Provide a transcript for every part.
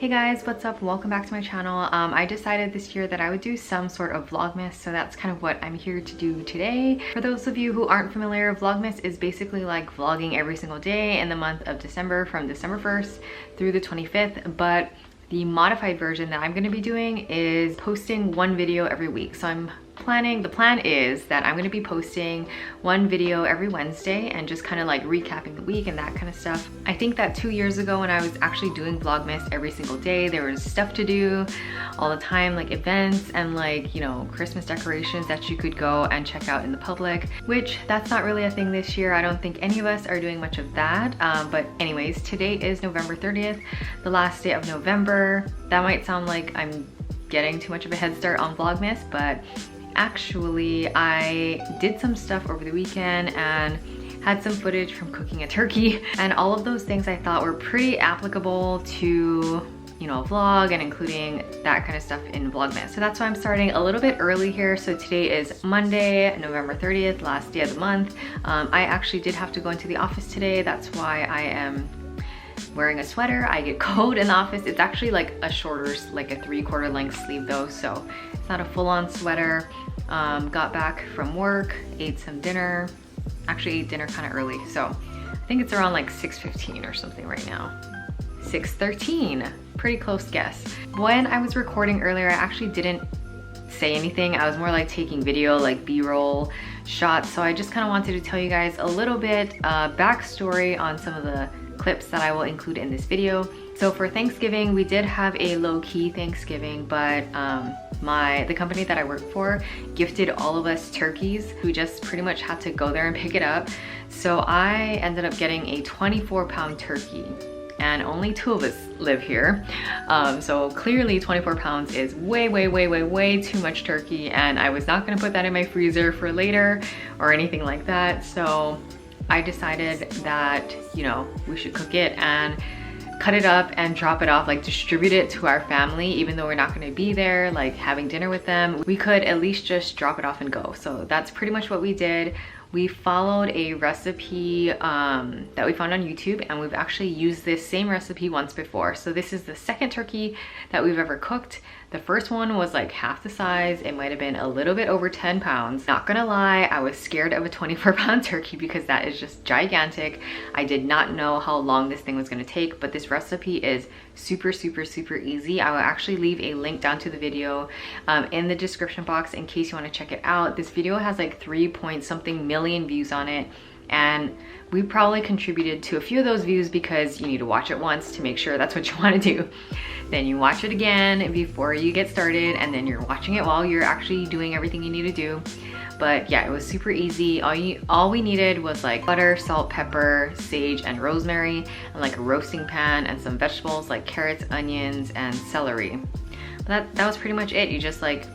Hey guys, what's up? Welcome back to my channel. I decided this year that I would do some sort of Vlogmas, so that's kind of what I'm here to do today. For those of you who aren't familiar, Vlogmas is basically like vlogging every single day in the month of December from December 1st through the 25th, but the modified version that I'm going to be doing is posting one video every week. So the plan is that I'm going to be posting one video every Wednesday and just kind of like recapping the week and that kind of stuff. I think that 2 years ago when I was actually doing Vlogmas every single day, there was stuff to do all the time, like events and like, you know, Christmas decorations that you could go and check out in the public, which that's not really a thing this year. I don't think any of us are doing much of that. But anyways, today is November 30th, the last day of November. That might sound like I'm getting too much of a head start on Vlogmas, but actually I did some stuff over the weekend and had some footage from cooking a turkey, and all of those things I thought were pretty applicable to, you know, a vlog and including that kind of stuff in Vlogmas. So that's why I'm starting a little bit early here. So today is Monday, November 30th, last day of the month. I actually did have to go into the office today. That's why I am wearing a sweater. I get cold in the office. It's actually like a shorter, like a 3/4 length sleeve though, so it's not a full-on sweater. Got back from work, ate some dinner. Actually ate dinner kind of early, so I think it's around like 6:15 or something right now. 6:13, pretty close guess. When I was recording earlier, I actually didn't say anything. I was more like taking video, like B-roll shots. So I just kind of wanted to tell you guys a little bit backstory on some of the clips that I will include in this video. So for Thanksgiving, we did have a low-key Thanksgiving, but the company that I work for gifted all of us turkeys. We just pretty much had to go there and pick it up. So I ended up getting a 24-pound turkey, and only 2 of us live here. So clearly 24 pounds is way too much turkey, and I was not gonna put that in my freezer for later or anything like that. So I decided that, you know, we should cook it and cut it up and drop it off, like distribute it to our family. Even though we're not gonna be there, like having dinner with them, we could at least just drop it off and go. So that's pretty much what we did. We followed a recipe that we found on YouTube, and we've actually used this same recipe once before. So this is the second turkey that we've ever cooked. The first one was like half the size. It might have been a little bit over 10 pounds. Not gonna lie, I was scared of a 24-pound turkey because that is just gigantic. I did not know how long this thing was gonna take, but this recipe is super easy. I will actually leave a link down to the video in the description box in case you want to check it out. This video has like 3-point-something million views on it, and we probably contributed to a few of those views because you need to watch it once to make sure that's what you want to do. Then you watch it again before you get started, and then you're watching it while you're actually doing everything you need to do. But yeah, it was super easy. All we needed was like butter, salt, pepper, sage, and rosemary, and like a roasting pan and some vegetables like carrots, onions, and celery. But that was pretty much it. You just like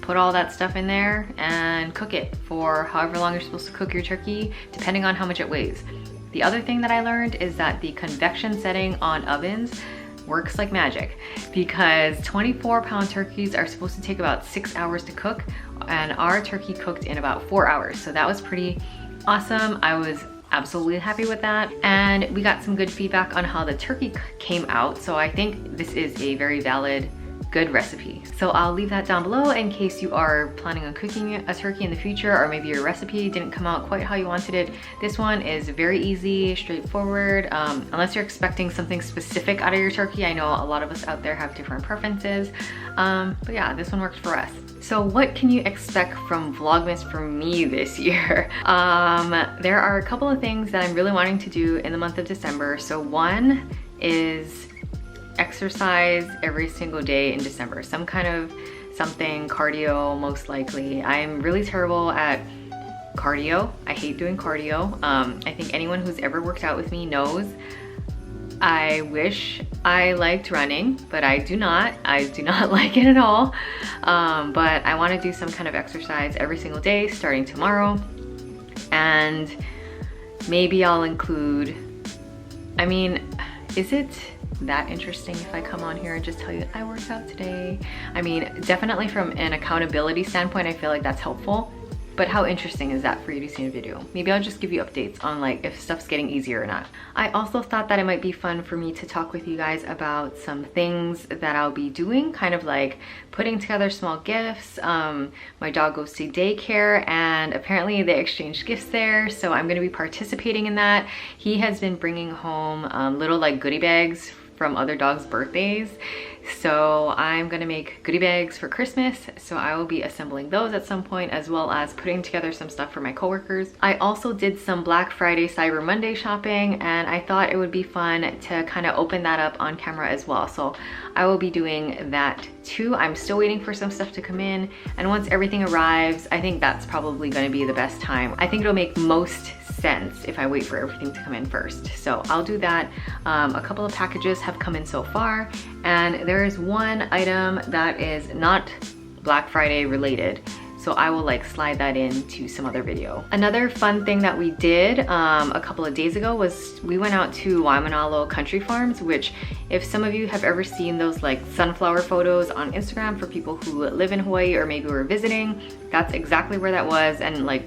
put all that stuff in there and cook it for however long you're supposed to cook your turkey, depending on how much it weighs. The other thing that I learned is that the convection setting on ovens works like magic, because 24-pound turkeys are supposed to take about 6 hours to cook, and our turkey cooked in about 4 hours. So that was pretty awesome. I was absolutely happy with that, and we got some good feedback on how the turkey came out. So I think this is a very valid, good recipe. So I'll leave that down below in case you are planning on cooking a turkey in the future, or maybe your recipe didn't come out quite how you wanted it. This one is very easy, straightforward, unless you're expecting something specific out of your turkey. I know a lot of us out there have different preferences, but yeah, this one worked for us. So what can you expect from Vlogmas from me this year? There are a couple of things that I'm really wanting to do in the month of December. So one is exercise every single day in December. Some kind of something, cardio most likely. I'm really terrible at cardio. I hate doing cardio. I think anyone who's ever worked out with me knows I wish I liked running, but I do not. I do not like it at all. But I want to do some kind of exercise every single day starting tomorrow. And maybe I'll include, I mean, is it that interesting if I come on here and just tell you I worked out today? I mean, definitely from an accountability standpoint, I feel like that's helpful. But how interesting is that for you to see in a video? Maybe I'll just give you updates on like if stuff's getting easier or not. I also thought that it might be fun for me to talk with you guys about some things that I'll be doing, kind of like putting together small gifts. My dog goes to daycare and apparently they exchange gifts there, so I'm going to be participating in that. He has been bringing home little like goodie bags from other dogs' birthdays. So I'm gonna make goodie bags for Christmas. So I will be assembling those at some point, as well as putting together some stuff for my coworkers. I also did some Black Friday, Cyber Monday shopping, and I thought it would be fun to kind of open that up on camera as well. So I will be doing that too. I'm still waiting for some stuff to come in, and once everything arrives, I think that's probably gonna be the best time. I think it'll make most sense if I wait for everything to come in first. So I'll do that. A couple of packages have come in so far, and there is one item that is not Black Friday related, so I will like slide that into some other video. Another fun thing that we did a couple of days ago was we went out to Waimanalo Country Farms, which if some of you have ever seen those like sunflower photos on Instagram for people who live in Hawaii or maybe were visiting, that's exactly where that was. And like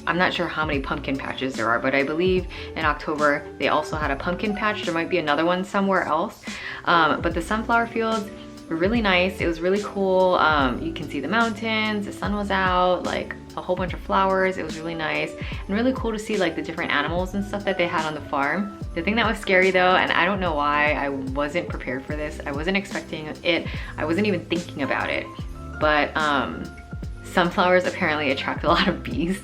I'm not sure how many pumpkin patches there are, but I believe in October they also had a pumpkin patch. There might be another one somewhere else. But the sunflower fields were really nice. It was really cool. You can see the mountains, the sun was out, like a whole bunch of flowers. It was really nice and really cool to see like the different animals and stuff that they had on the farm. The thing that was scary though, and I don't know why I wasn't prepared for this, I wasn't expecting it, I wasn't even thinking about it, but sunflowers apparently attract a lot of bees.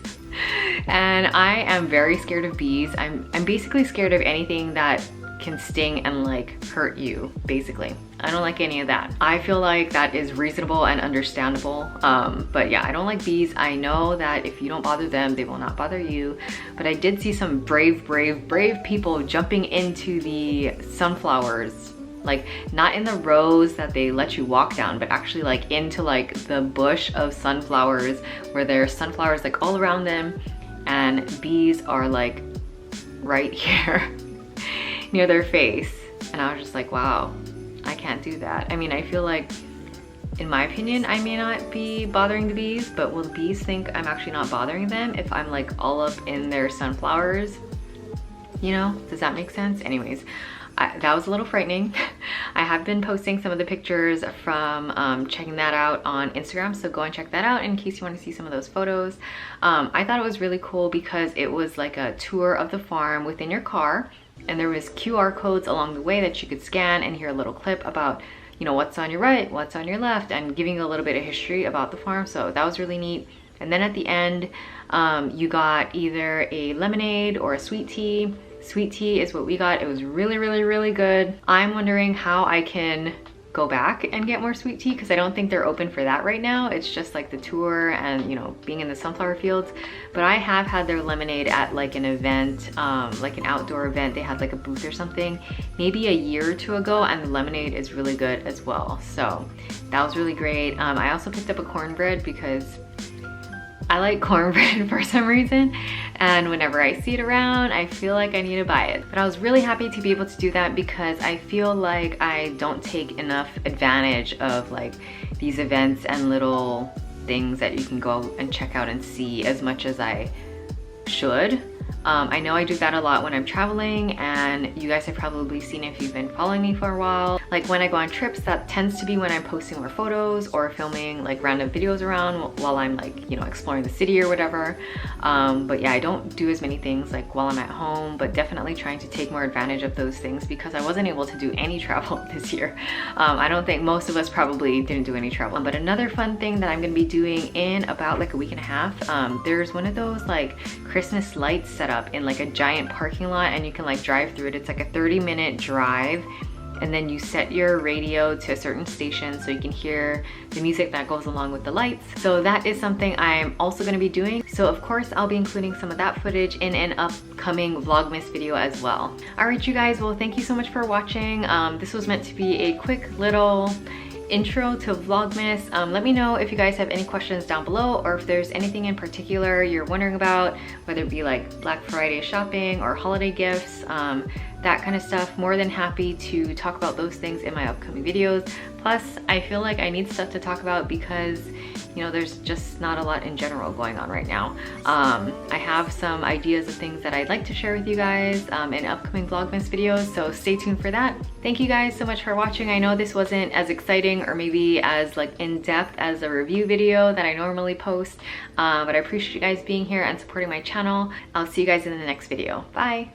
And I am very scared of bees. I'm basically scared of anything that can sting and like hurt you, basically. I don't like any of that. I feel like that is reasonable and understandable. But yeah, I don't like bees. I know that if you don't bother them, they will not bother you. But I did see some brave people jumping into the sunflowers, like not in the rows that they let you walk down, but actually like into like the bush of sunflowers where there's sunflowers like all around them, and bees are like right here near their face. And I was just like, wow, I can't do that. I mean, I feel like, in my opinion, I may not be bothering the bees, but will the bees think I'm actually not bothering them if I'm like all up in their sunflowers? You know, does that make sense? Anyways, that was a little frightening. I have been posting some of the pictures from checking that out on Instagram, so go and check that out in case you want to see some of those photos. I thought it was really cool because it was like a tour of the farm within your car, and there was QR codes along the way that you could scan and hear a little clip about, you know, what's on your right, what's on your left, and giving a little bit of history about the farm. So that was really neat. And then at the end, you got either a lemonade or a sweet tea. Sweet tea is what we got. It was really good. I'm wondering how I can go back and get more sweet tea, because I don't think they're open for that right now. It's just like the tour and, you know, being in the sunflower fields. But I have had their lemonade at like an event, like an outdoor event. They had like a booth or something maybe a year or two ago, and the lemonade is really good as well. So that was really great. I also picked up a cornbread because I like cornbread for some reason, and whenever I see it around, I feel like I need to buy it. But I was really happy to be able to do that because I feel like I don't take enough advantage of like these events and little things that you can go and check out and see as much as I should. I know I do that a lot when I'm traveling, and you guys have probably seen if you've been following me for a while. Like when I go on trips, that tends to be when I'm posting more photos or filming like random videos around while I'm like, you know, exploring the city or whatever. But yeah, I don't do as many things like while I'm at home, but definitely trying to take more advantage of those things because I wasn't able to do any travel this year. I don't think most of us probably didn't do any travel. But another fun thing that I'm gonna be doing in about like a week and a half, there's one of those like Christmas lights set up in like a giant parking lot, and you can like drive through it. It's like a 30-minute drive, and then you set your radio to a certain station so you can hear the music that goes along with the lights. So that is something I'm also going to be doing. So of course I'll be including some of that footage in an upcoming Vlogmas video as well. All right, you guys, well, thank you so much for watching. This was meant to be a quick little intro to Vlogmas. Let me know if you guys have any questions down below, or if there's anything in particular you're wondering about, whether it be like Black Friday shopping or holiday gifts. that kind of stuff, more than happy to talk about those things in my upcoming videos. Plus, I feel like I need stuff to talk about because, you know, there's just not a lot in general going on right now. I have some ideas of things that I'd like to share with you guys in upcoming Vlogmas videos, so stay tuned for that. Thank you guys so much for watching. I know this wasn't as exciting or maybe as like in-depth as a review video that I normally post, but I appreciate you guys being here and supporting my channel. I'll see you guys in the next video. Bye!